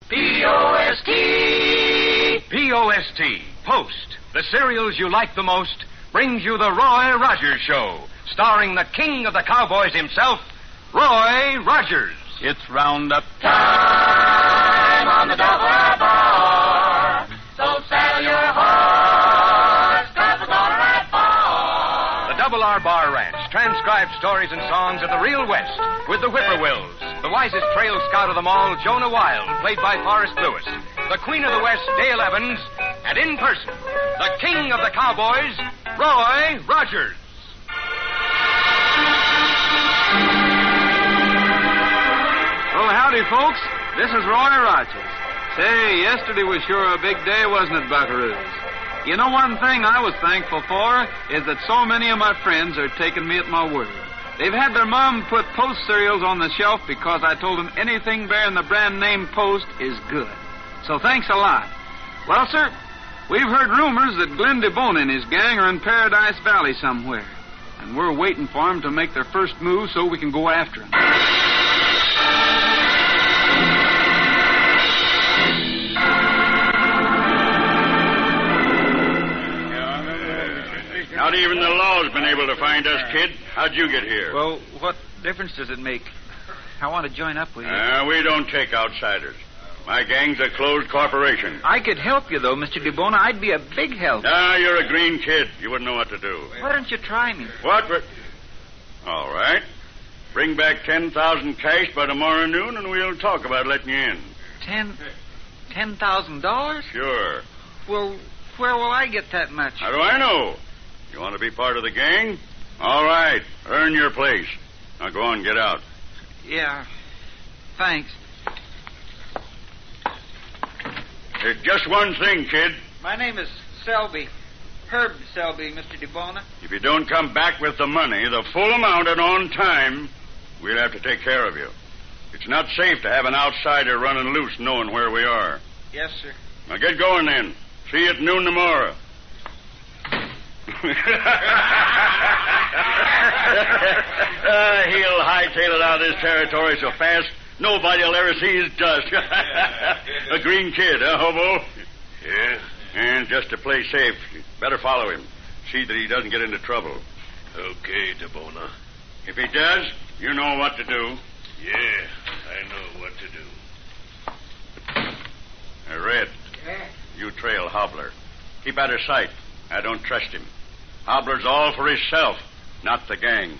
P-O-S-T. P-O-S-T. Post. The cereals you like the most brings you the Roy Rogers Show, starring the king of the cowboys himself, Roy Rogers. It's roundup Time on the double R bar. So saddle your horse, 'cause we're gonna ride far. The Double R Bar Ranch transcribed stories and songs of the real West with the Whippoorwills, the wisest trail scout of them all, Jonah Wild, played by Forrest Lewis, the Queen of the West, Dale Evans, and in person, the king of the cowboys, Roy Rogers. Well, howdy, folks. This is Roy Rogers. Say, yesterday was sure a big day, wasn't it, buckaroos? You know, one thing I was thankful for is that so many of my friends are taking me at my word. They've had their mom put Post cereals on the shelf because I told them anything bearing the brand name Post is good. So thanks a lot. Well, sir, we've heard rumors that Glenn DeBona and his gang are in Paradise Valley somewhere. And we're waiting for them to make their first move so we can go after them. Not even the law's been able to find us, kid. How'd you get here? Well, what difference does it make? I want to join up with you. We don't take outsiders. My gang's a closed corporation. I could help you, though, Mr. DeBona. I'd be a big help. You're a green kid. You wouldn't know what to do. Why don't you try me? What? All right. Bring back 10,000 cash by tomorrow noon, and we'll talk about letting you in. $10,000? Sure. Well, where will I get that much? How do I know? You want to be part of the gang? All right. Earn your place. Now go on, get out. Yeah. Thanks. There's just one thing, kid. My name is Selby. Herb Selby, Mr. DeBona. If you don't come back with the money, the full amount and on time, we'll have to take care of you. It's not safe to have an outsider running loose knowing where we are. Yes, sir. Now get going then. See you at noon tomorrow. He'll hightail it out of this territory so fast nobody'll ever see his dust. A green kid, huh, hobo? Yeah? And just to play safe, you better follow him. See that he doesn't get into trouble. Okay, DeBona. If he does, you know what to do. Yeah, I know what to do. Red, you trail Hobbler. Keep out of sight. I don't trust him. Hobbler's all for himself, not the gang.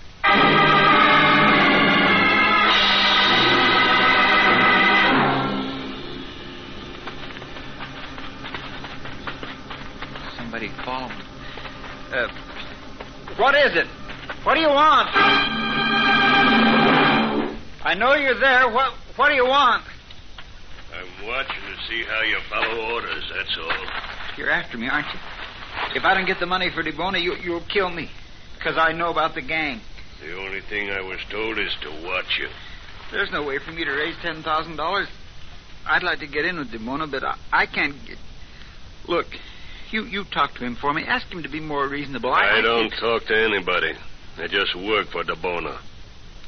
Somebody follow me. What is it? What do you want? I know you're there. What do you want? I'm watching to see how you follow orders, that's all. You're after me, aren't you? If I don't get the money for DeBona, you'll kill me. Because I know about the gang. The only thing I was told is to watch you. There's no way for me to raise $10,000. I'd like to get in with DeBona, but I can't get... Look, you talk to him for me. Ask him to be more reasonable. I don't talk to anybody. I just work for DeBona.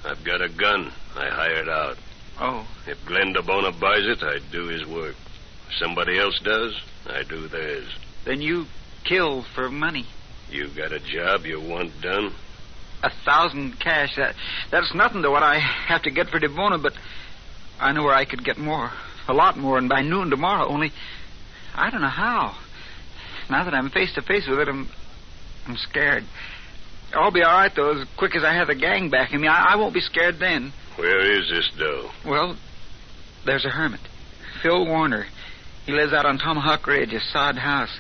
I've got a gun. I hire it out. Oh. If Glenn DeBona buys it, I do his work. If somebody else does, I do theirs. Then you kill for money. You got a job you want done? 1,000 cash. That's nothing to what I have to get for DeBona, but I know where I could get more. A lot more, and by noon tomorrow. Only I don't know how. Now that I'm face to face with it, I'm scared. I'll be all right, though, as quick as I have the gang backing me. I won't be scared then. Where is this dough? Well, there's a hermit. Phil Warner. He lives out on Tomahawk Ridge, a sod house.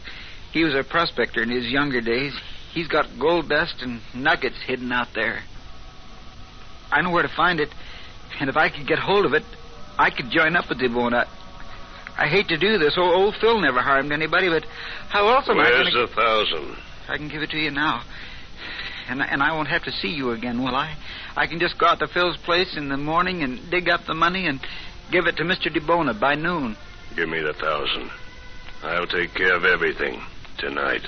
He was a prospector in his younger days. He's got gold dust and nuggets hidden out there. I know where to find it, and if I could get hold of it, I could join up with DeBona. I hate to do this. Old Phil never harmed anybody, but how else am I going to... Where's 1,000? I can give it to you now. And I won't have to see you again, will I? I can just go out to Phil's place in the morning and dig up the money and give it to Mr. DeBona by noon. Give me the 1,000. I'll take care of everything tonight.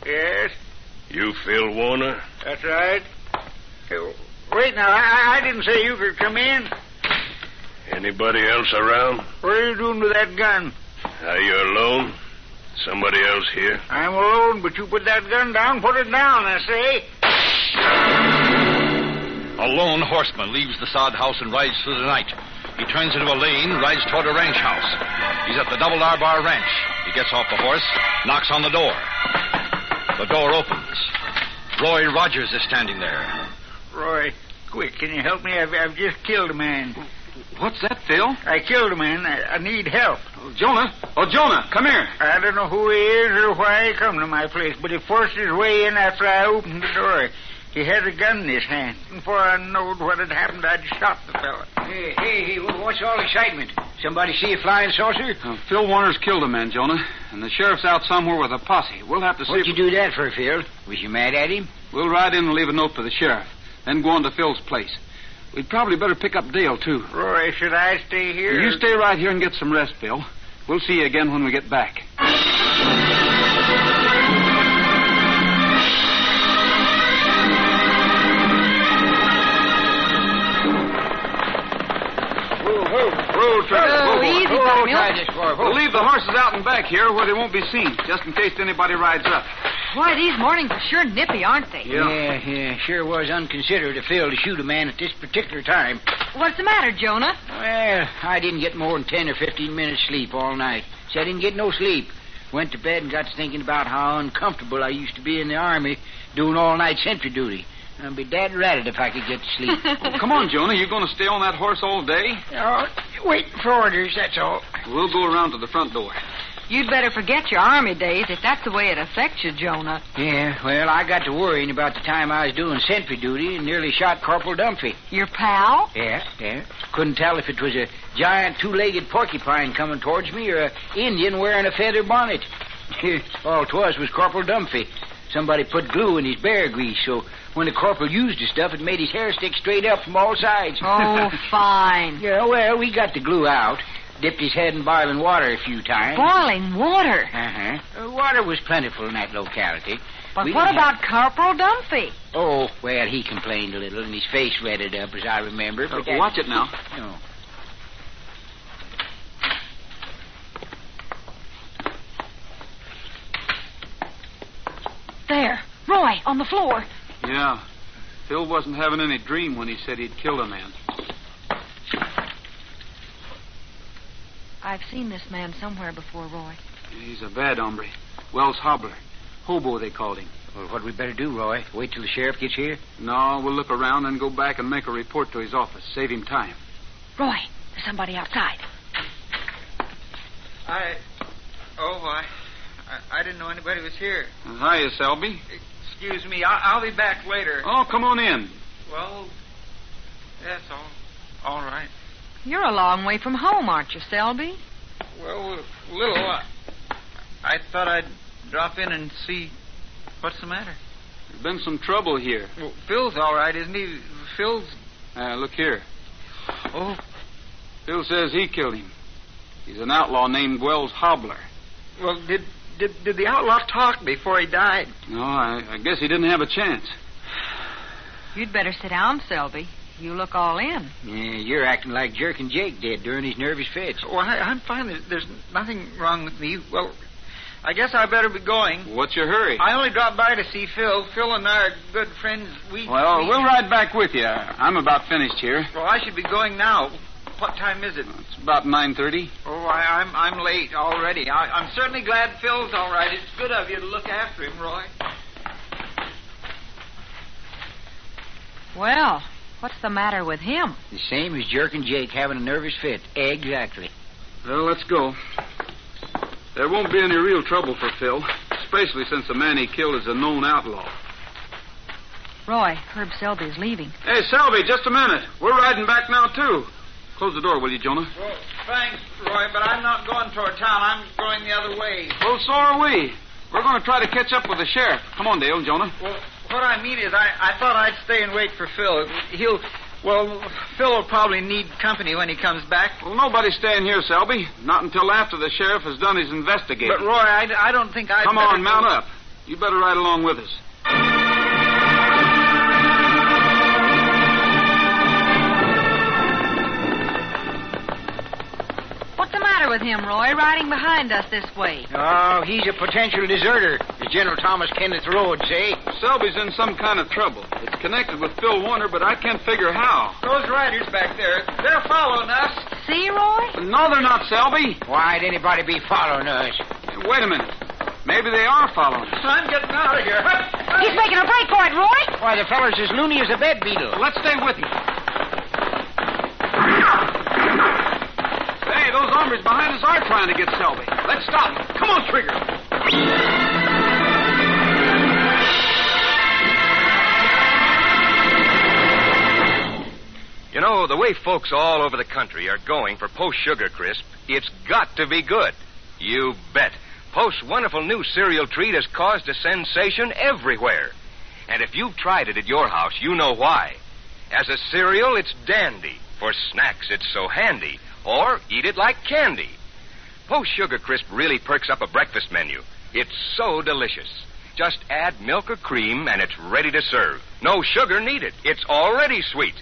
Yes, You Phil Warner? that's right. Wait now, I didn't say you could come in. Anybody else around? What are you doing with that gun? Are you alone? Somebody else here? I'm alone, but you put that gun down. Put it down, I say. A lone horseman leaves the sod house and rides through the night. He turns into a lane, rides toward a ranch house. He's at the Double R Bar Ranch. He gets off the horse, knocks on the door. The door opens. Roy Rogers is standing there. Roy, quick, can you help me? I've just killed a man. What's that, Phil? I killed a man. I need help. Jonah. Oh, Jonah, come here. I don't know who he is or why he come to my place, but he forced his way in after I opened the door. He had a gun in his hand. Before I knowed what had happened, I'd shot the fella. Hey, what's all the excitement? Somebody see a flying saucer? Phil Warner's killed a man, Jonah, and the sheriff's out somewhere with a posse. We'll have to see. What'd you do that for, Phil? Was you mad at him? We'll ride in and leave a note for the sheriff, then go on to Phil's place. We'd probably better pick up Dale, too. Roy, should I stay here? You stay right here and get some rest, Phil. We'll see you again when we get back. Easy, Buttermilk. We'll leave the horses out and back here where they won't be seen, just in case anybody rides up. Boy, these mornings are sure nippy, aren't they? Yeah, sure was unconsiderate of Phil to shoot a man at this particular time. What's the matter, Jonah? Well, I didn't get more than 10 or 15 minutes sleep all night. So I didn't get no sleep. Went to bed and got to thinking about how uncomfortable I used to be in the Army doing all-night sentry duty. I'd be dad-ratted if I could get to sleep. Come on, Jonah. You going to stay on that horse all day? Oh, wait for orders, that's all. We'll go around to the front door. You'd better forget your Army days if that's the way it affects you, Jonah. Yeah, well, I got to worrying about the time I was doing sentry duty and nearly shot Corporal Dunphy. Your pal? Yeah. Couldn't tell if it was a giant two-legged porcupine coming towards me or an Indian wearing a feather bonnet. All 'twas was Corporal Dunphy. Somebody put glue in his bear grease, so when the corporal used the stuff, it made his hair stick straight up from all sides. Oh, fine. Yeah, well, we got the glue out. Dipped his head in boiling water a few times. Boiling water? Water was plentiful in that locality. But what about Corporal Dunphy? Oh, well, he complained a little, and his face reddened up, as I remember. But watch it now. Oh. There, Roy, on the floor. Yeah. Phil wasn't having any dream when he said he'd killed a man. I've seen this man somewhere before, Roy. He's a bad hombre. Wells Hobbler. Hobo, they called him. Well, what we better do, Roy? Wait till the sheriff gets here? No, we'll look around and go back and make a report to his office. Save him time. Roy, there's somebody outside. I didn't know anybody was here. Hiya, Selby. Excuse me, I'll be back later. Oh, come on in. Well, yes, all right. You're a long way from home, aren't you, Selby? Well, a little. I thought I'd drop in and see what's the matter. There's been some trouble here. Well, Phil's all right, isn't he? Phil's... Look here. Oh. Phil says he killed him. He's an outlaw named Wells Hobbler. Well, did the outlaw talk before he died? No, I guess he didn't have a chance. You'd better sit down, Selby. You look all in. Yeah, you're acting like Jerkin Jake did during his nervous fits. Well, I'm fine. There's nothing wrong with me. Well, I guess I better be going. What's your hurry? I only dropped by to see Phil. Phil and I are good friends. We'll ride back with you. I'm about finished here. Well, I should be going now. What time is it? It's about 9:30. Oh, I'm late already. I'm certainly glad Phil's all right. It's good of you to look after him, Roy. Well, what's the matter with him? The same as Jerkin Jake having a nervous fit. Exactly. Well, let's go. There won't be any real trouble for Phil, especially since the man he killed is a known outlaw. Roy, Herb Selby's leaving. Hey, Selby, just a minute. We're riding back now, too. Close the door, will you, Jonah? Well, thanks, Roy, but I'm not going toward town. I'm going the other way. Well, so are we. We're going to try to catch up with the sheriff. Come on, Dale, Jonah. Well, what I mean is I thought I'd stay and wait for Phil. Phil will probably need company when he comes back. Well, nobody's staying here, Selby. Not until after the sheriff has done his investigating. But, Roy, I don't think I'd... Come on, mount up. You better ride along with us. What's the matter with him, Roy, riding behind us this way? Oh, he's a potential deserter, as General Thomas Kenneth Rhodes say. Selby's in some kind of trouble. It's connected with Phil Warner, but I can't figure how. Those riders back there, they're following us. See, Roy? No, they're not, Selby. Why'd anybody be following us? Wait a minute. Maybe they are following us. I'm getting out of here. He's making a break for it, Roy. Why, the feller's as loony as a bed beetle. Let's stay with him. Hey, those hombres behind us are trying to get Selby. Let's stop them. Come on, Trigger. You know, the way folks all over the country are going for Post Sugar Crisp, it's got to be good. You bet. Post's wonderful new cereal treat has caused a sensation everywhere. And if you've tried it at your house, you know why. As a cereal, it's dandy. For snacks, it's so handy. Or eat it like candy. Post Sugar Crisp really perks up a breakfast menu. It's so delicious. Just add milk or cream and it's ready to serve. No sugar needed. It's already sweet.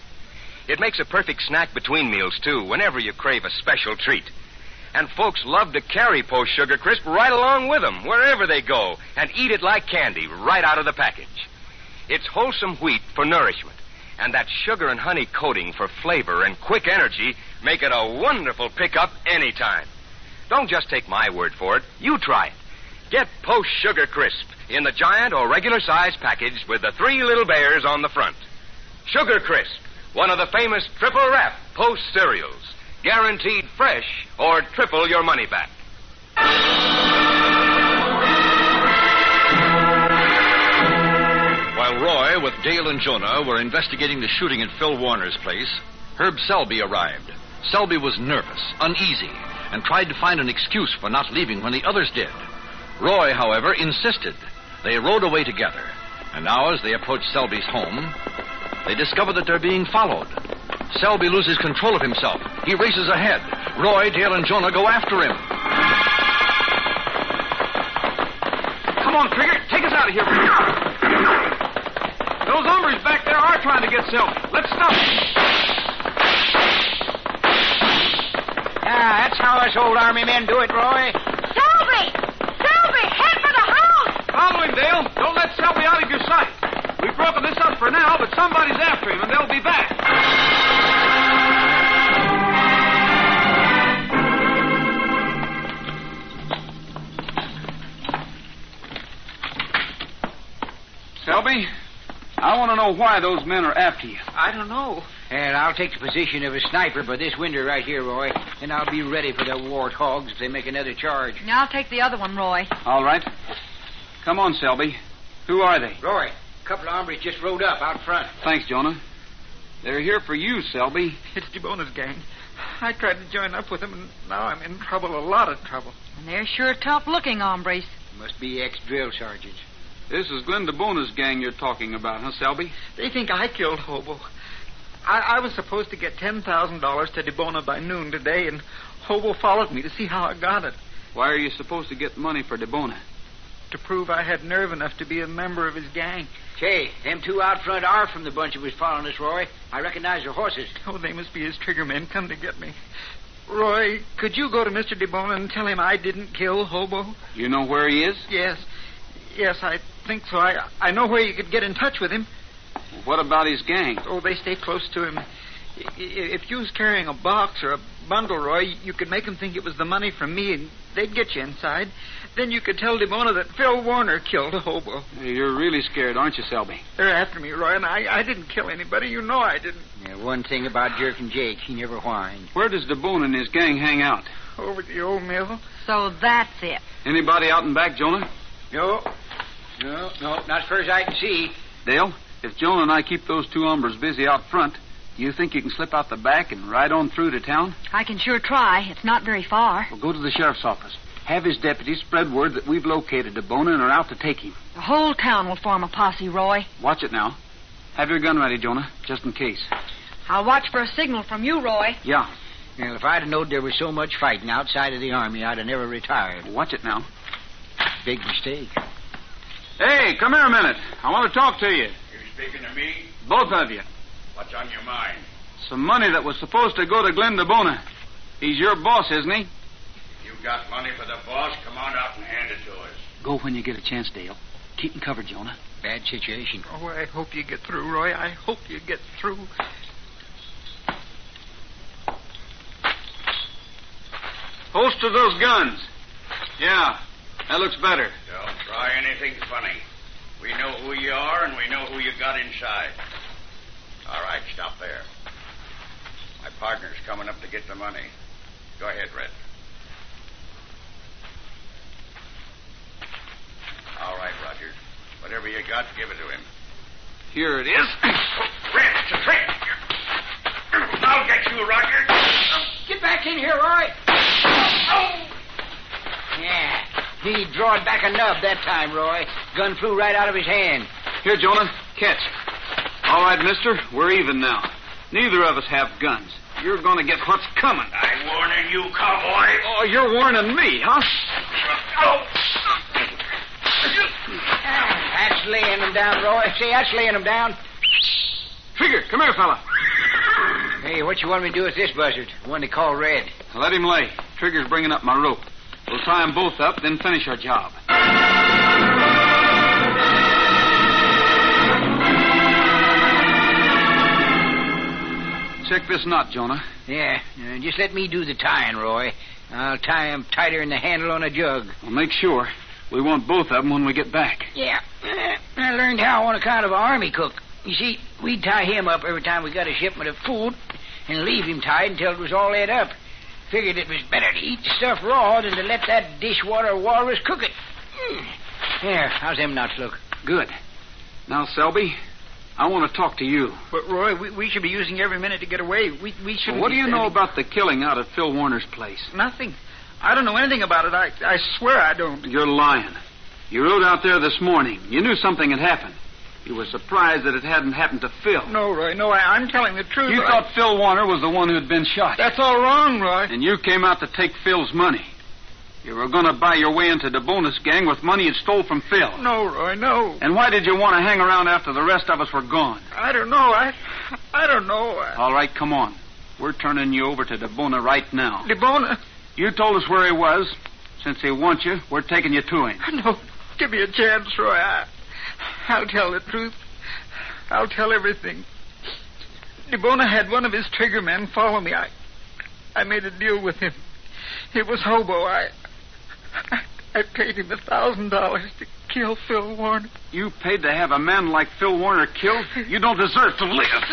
It makes a perfect snack between meals, too, whenever you crave a special treat. And folks love to carry Post Sugar Crisp right along with them, wherever they go, and eat it like candy right out of the package. It's wholesome wheat for nourishment, and that sugar and honey coating for flavor and quick energy make it a wonderful pickup anytime. Don't just take my word for it. You try it. Get Post Sugar Crisp in the giant or regular size package with the 3 little bears on the front. Sugar Crisp, one of the famous triple wrap Post cereals. Guaranteed fresh or triple your money back. While Roy, with Dale and Jonah, were investigating the shooting at Phil Warner's place, Herb Selby arrived. Selby was nervous, uneasy, and tried to find an excuse for not leaving when the others did. Roy, however, insisted. They rode away together, and now as they approached Selby's home, they discover that they're being followed. Selby loses control of himself. He races ahead. Roy, Dale, and Jonah go after him. Come on, Trigger. Take us out of here. Those hombres back there are trying to get Selby. Let's stop them. Ah, that's how us old army men do it, Roy. Selby! Selby, head for the house! Follow him, Dale. Don't let Selby out of your sight. We've broken this up for now, but somebody's after him, and they'll be back. Selby, I want to know why those men are after you. I don't know. And I'll take the position of a sniper by this window right here, Roy. And I'll be ready for the warthogs if they make another charge. Now I'll take the other one, Roy. All right. Come on, Selby. Who are they? Roy, a couple of hombres just rode up out front. Thanks, Jonah. They're here for you, Selby. It's DeBona's gang. I tried to join up with them, and now I'm in trouble, a lot of trouble. And they're sure tough-looking hombres. Must be ex-drill sergeants. This is Glenn DeBona's gang you're talking about, huh, Selby? They think I killed Hobo. I was supposed to get $10,000 to DeBona by noon today, and Hobo followed me to see how I got it. Why are you supposed to get money for DeBona? To prove I had nerve enough to be a member of his gang. Say, them two out front are from the bunch that was following us, Roy. I recognize their horses. Oh, they must be his trigger men come to get me. Roy, could you go to Mr. DeBona and tell him I didn't kill Hobo? You know where he is? Yes, I think so. I know where you could get in touch with him. What about his gang? Oh, they stay close to him. If you was carrying a box or a bundle, Roy, you could make them think it was the money from me, and they'd get you inside. Then you could tell DeBona that Phil Warner killed a hobo. You're really scared, aren't you, Selby? They're after me, Roy, and I didn't kill anybody. You know I didn't. Yeah, one thing about Jerkin Jake, he never whined. Where does DeBona and his gang hang out? Over at the old mill. So that's it. Anybody out and back, Jonah? No, not as far as I can see. Dale, if Jonah and I keep those two hombres busy out front, you think you can slip out the back and ride on through to town? I can sure try. It's not very far. Well, go to the sheriff's office. Have his deputies spread word that we've located DeBona and are out to take him. The whole town will form a posse, Roy. Watch it now. Have your gun ready, Jonah, just in case. I'll watch for a signal from you, Roy. Yeah. Well, if I'd have known there was so much fighting outside of the army, I'd have never retired. Watch it now. Big mistake. Hey, come here a minute. I want to talk to you. You speaking to me? Both of you. What's on your mind? Some money that was supposed to go to Glenn DeBona. He's your boss, isn't he? You got money for the boss? Come on out and hand it to us. Go when you get a chance, Dale. Keep him covered, Jonah. Bad situation. Oh, I hope you get through, Roy. I hope you get through. Holster those guns. Yeah, that looks better. Don't try anything funny. We know who you are, and we know who you got inside. All right, stop there. My partner's coming up to get the money. Go ahead, Red. All right, Roger. Whatever you got, give it to him. Here it is. Red, it's a trick. I'll get you, Roger. Get back in here, Roy. Yeah, he drawed back a nub that time, Roy. Gun flew right out of his hand. Here, Jonah, catch. All right, mister, we're even now. Neither of us have guns. You're going to get what's coming. I'm warning you, cowboy. Oh, you're warning me, huh? That's laying him down, Roy. See, that's laying him down. Trigger, come here, fella. Hey, what you want me to do with this buzzard? The one they call Red. Let him lay. Trigger's bringing up my rope. We'll tie them both up, then finish our job. Check this knot, Jonah. Yeah, just let me do the tying, Roy. I'll tie him tighter in the handle on a jug. Well, make sure. We want both of them when we get back. Yeah, I learned how on account of an army cook. You see, we'd tie him up every time we got a shipment of food and leave him tied until it was all ate up. Figured it was better to eat the stuff raw than to let that dishwater walrus cook it. There, how's them knots look? Good. Now, Selby, I want to talk to you. But, Roy, we should be using every minute to get away. We shouldn't. Well, what do you know standing... about the killing out at Phil Warner's place? Nothing. I don't know anything about it. I swear I don't. You're lying. You rode out there this morning. You knew something had happened. You were surprised that it hadn't happened to Phil. No, Roy, no, I'm telling the truth. You thought Phil Warner was the one who had been shot. That's all wrong, Roy. And you came out to take Phil's money. You were going to buy your way into DeBona's gang with money you'd stole from Phil. No, Roy, no. And why did you want to hang around after the rest of us were gone? I don't know. I don't know. All right, come on. We're turning you over to DeBona right now. DeBona? You told us where he was. Since he wants you, we're taking you to him. No, give me a chance, Roy. I'll tell the truth. I'll tell everything. DeBona had one of his trigger men follow me. I made a deal with him. It was hobo. I paid him $1,000 to kill Phil Warner. You paid to have a man like Phil Warner killed? You don't deserve to live.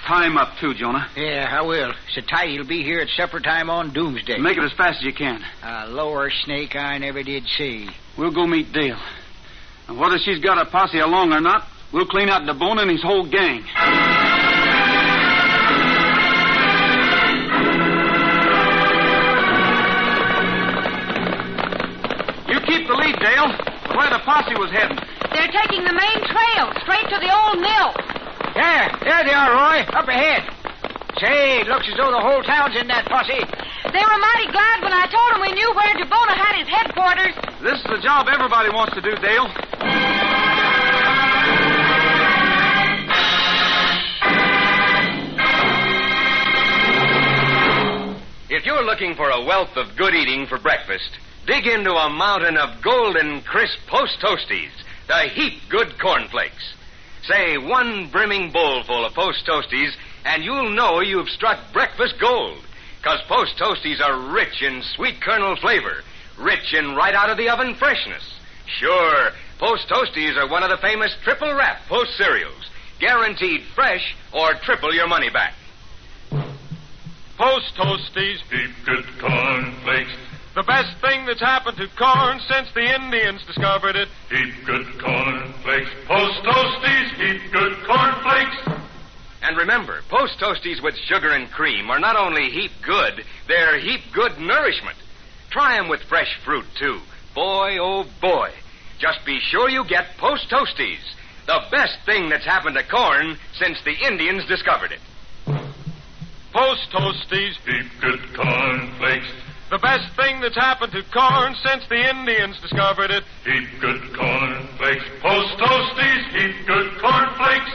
Tie him up, too, Jonah. Yeah, I will. So tight he'll be here at supper time on Doomsday. Make it as fast as you can. A lower snake I never did see. We'll go meet Dale. And whether she's got a posse along or not, we'll clean out DeBona and his whole gang. You keep the lead, Dale. Where the posse was heading. They're taking the main trail, straight to the old mill. There they are, Roy. Up ahead. Say, it looks as though the whole town's in that posse. They were mighty glad when I told them we knew where DeBona had his headquarters. This is the job everybody wants to do, Dale. If you're looking for a wealth of good eating for breakfast, dig into a mountain of golden, crisp Post Toasties, the heap good cornflakes. Say one brimming bowlful of Post Toasties, and you'll know you've struck breakfast gold. 'Cause Post Toasties are rich in sweet kernel flavor, rich in right-out-of-the-oven freshness. Sure, Post Toasties are one of the famous triple-wrap Post cereals, guaranteed fresh or triple your money back. Post Toasties, heap good cornflakes. The best thing that's happened to corn since the Indians discovered it. Heap good cornflakes. Post Toasties, heap good cornflakes. And remember, Post Toasties with sugar and cream are not only heap good, they're heap good nourishment. Try 'em with fresh fruit, too. Boy, oh boy. Just be sure you get Post Toasties, the best thing that's happened to corn since the Indians discovered it. Post Toasties, heap good cornflakes. The best thing that's happened to corn since the Indians discovered it. Eat good cornflakes. Post Toasties, eat good cornflakes.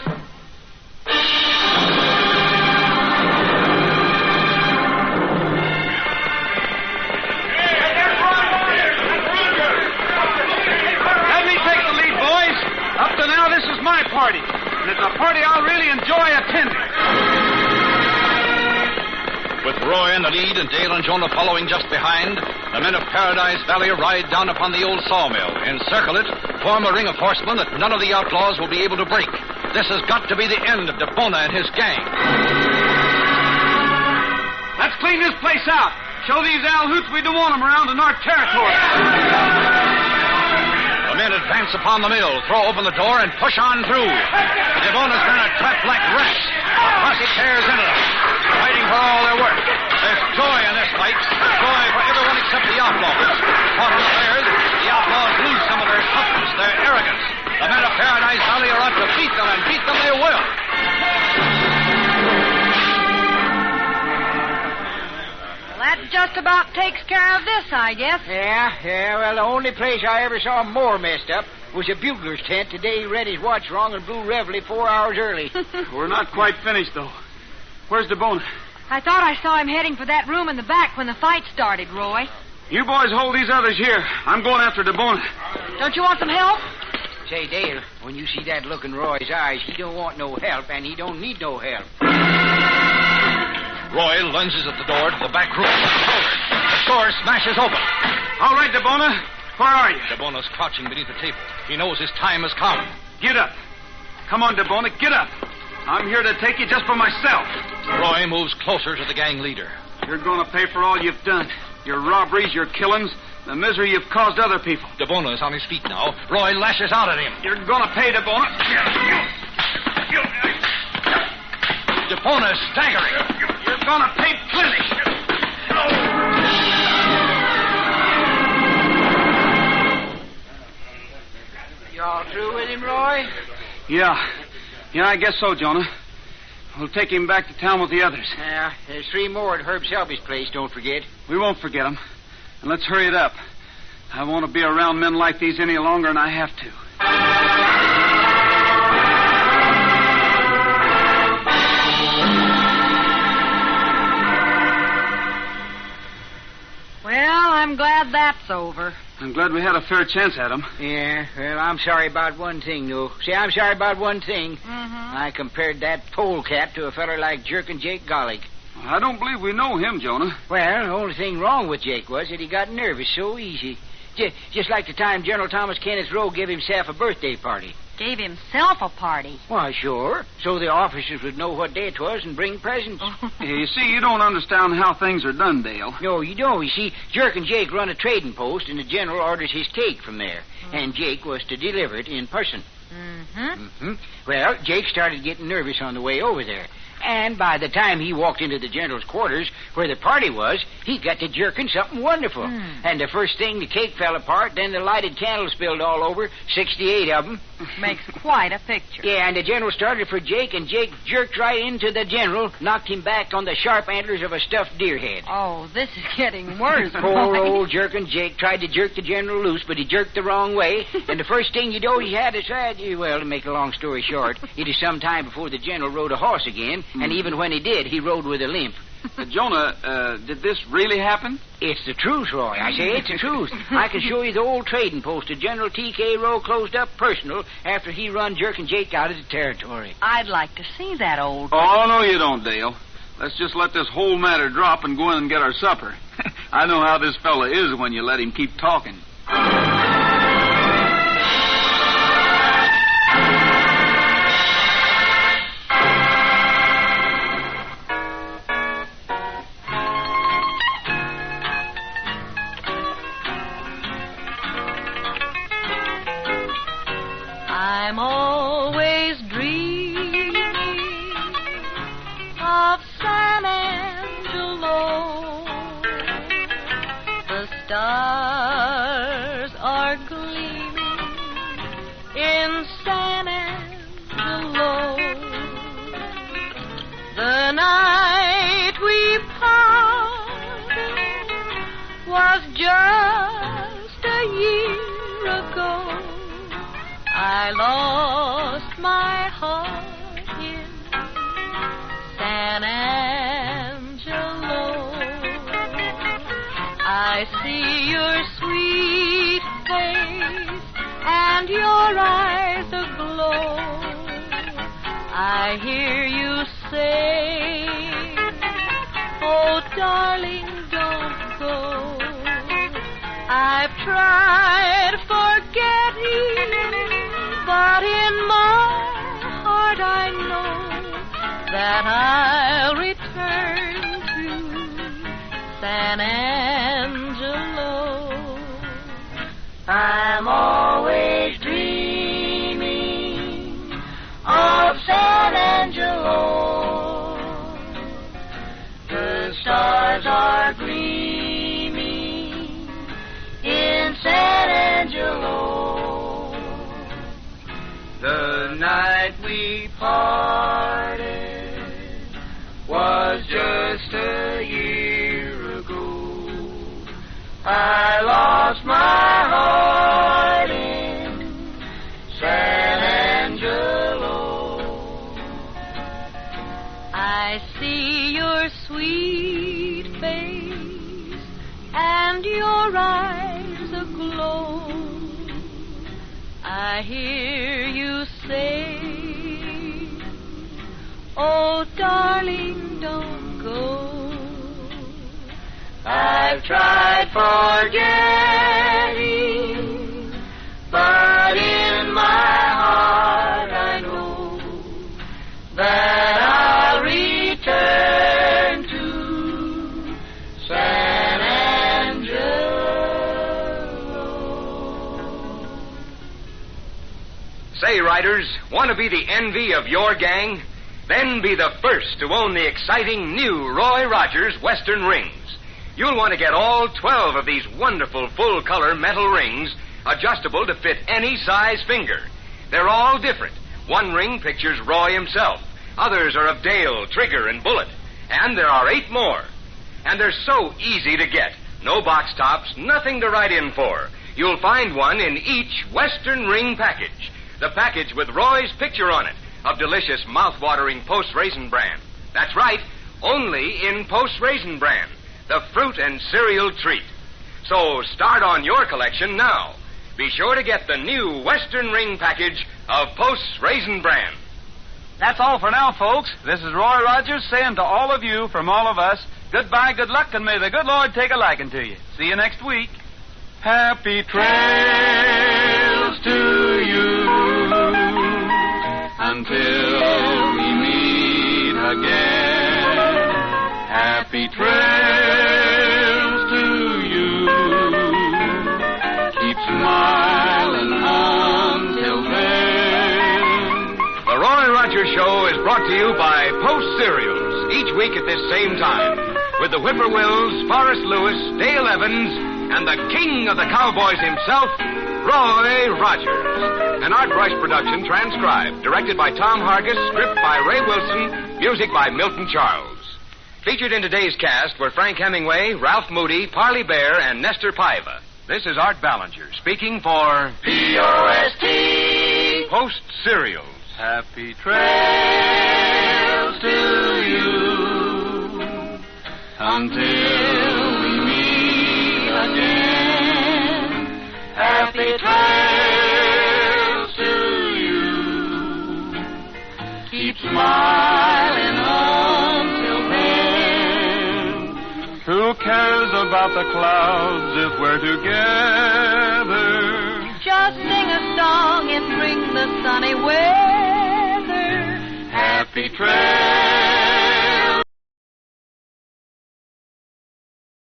Let me take the lead, boys. Up to now, this is my party. And it's a party I'll really enjoy attending. With Roy in the lead and Dale and Jonah following just behind, the men of Paradise Valley ride down upon the old sawmill, encircle it, form a ring of horsemen that none of the outlaws will be able to break. This has got to be the end of DeBona and his gang. Let's clean this place out. Show these Alhoots we don't want them around in our territory. The men advance upon the mill, throw open the door, and push on through. DeBona's men are trapped like rats. The posse tears into them, fighting for all their worth. There's joy in this fight, joy for everyone except the outlaws. Caught unawares, the outlaws lose some of their toughness, their arrogance. The men of Paradise Valley are out to beat them, and beat them they will. That just about takes care of this, I guess. Yeah, well, the only place I ever saw more messed up was a bugler's tent. Today he read his watch wrong and blew reveille 4 hours early. We're not quite finished, though. Where's DeBona? I thought I saw him heading for that room in the back when the fight started, Roy. You boys hold these others here. I'm going after DeBona. Don't you want some help? Say, Dale, when you see that look in Roy's eyes, he don't want no help, and he don't need no help. Roy lunges at the door to the back room. The door smashes open. All right, DeBona. Where are you? DeBona's crouching beneath the table. He knows his time has come. Get up. Come on, DeBona, get up. I'm here to take you just for myself. Roy moves closer to the gang leader. You're going to pay for all you've done. Your robberies, your killings, the misery you've caused other people. DeBona is on his feet now. Roy lashes out at him. You're going to pay, DeBona. DeBona is staggering. You're going to pay plenty. You all through with him, Roy? Yeah, I guess so, Jonah. We'll take him back to town with the others. Yeah, there's 3 more at Herb Selby's place, don't forget. We won't forget them. And let's hurry it up. I won't be around men like these any longer, and I have to. Well, I'm glad that's over. I'm glad we had a fair chance at him. Yeah, well, I'm sorry about one thing, though. See, I'm sorry about one thing. Mm-hmm. I compared that polecat to a feller like Jerkin' Jake Gollig. I don't believe we know him, Jonah. Well, the only thing wrong with Jake was that he got nervous so easy. Just like the time General Thomas Kenneth Rowe gave himself a birthday party. Gave himself a party. Why, sure. So the officers would know what day it was and bring presents. You see, you don't understand how things are done, Dale. No, you don't. You see, Jerkin' Jake run a trading post, and the general orders his cake from there. And Jake was to deliver it in person. Mm-hmm. Well, Jake started getting nervous on the way over there. And by the time he walked into the general's quarters, where the party was, he got to jerking something wonderful. And the first thing, the cake fell apart, then the lighted candles spilled all over, 68 of them. Makes quite a picture. Yeah, and the general started for Jake, and Jake jerked right into the general, knocked him back on the sharp antlers of a stuffed deer head. Oh, this is getting worse. Poor old jerkin' Jake tried to jerk the general loose, but he jerked the wrong way. And the first thing you know, he had his head. Well, to make a long story short, it is some time before the general rode a horse again, and even when he did, he rode with a limp. Jonah, did this really happen? It's the truth, Roy. I say it's the truth. I can show you the old trading post that General T.K. Rowe closed up personal after he run Jerkin' Jake out of the territory. I'd like to see that old... Oh, no, you don't, Dale. Let's just let this whole matter drop and go in and get our supper. I know how this fella is when you let him keep talking. I'm always dreaming of San Angelo. The stars are gleaming in San Angelo. The night we parted, just a year ago, I lost my heart in San Angelo. I see your sweet face and your eyes aglow. I hear you say, oh, darling, don't go. I've tried forgetting, but in my heart I know that I'll return to San Angelo. I'm always dreaming of San Angelo. The stars are gleaming in San Angelo. The night we parted was just a year ago. I lost my heart in San Angelo. I see your sweet face and your eyes aglow. I hear you say, oh, darling, don't go. I've tried forgetting, but in my heart I know that I'll return to San Angelo. Say, riders, want to be the envy of your gang? Then be the first to own the exciting new Roy Rogers Western rings. You'll want to get all 12 of these wonderful full-color metal rings, adjustable to fit any size finger. They're all different. One ring pictures Roy himself. Others are of Dale, Trigger, and Bullet. And there are 8 more. And they're so easy to get. No box tops, nothing to write in for. You'll find one in each Western ring package. The package with Roy's picture on it, of delicious mouth-watering Post Raisin Bran. That's right, only in Post Raisin Bran, the fruit and cereal treat. So start on your collection now. Be sure to get the new Western ring package of Post Raisin Bran. That's all for now, folks. This is Roy Rogers saying to all of you, from all of us, goodbye, good luck, and may the good Lord take a liking to you. See you next week. Happy trails to you until we meet again. Happy trails to you. Keep smiling until then. The Roy Rogers Show is brought to you by Post Cereals, each week at this same time, with the Whippoorwills, Forrest Lewis, Dale Evans, and the king of the cowboys himself, Roy Rogers. An Art Brush production transcribed, directed by Tom Hargis, script by Ray Wilson, music by Milton Charles. Featured in today's cast were Frank Hemingway, Ralph Moody, Parley Bear, and Nestor Paiva. This is Art Ballinger speaking for P.O.S.T. Post Cereals. Happy trails to you until we meet again. Happy trails to you. Keep smiling until then. Who cares about the clouds if we're together? Just sing a song and bring the sunny weather.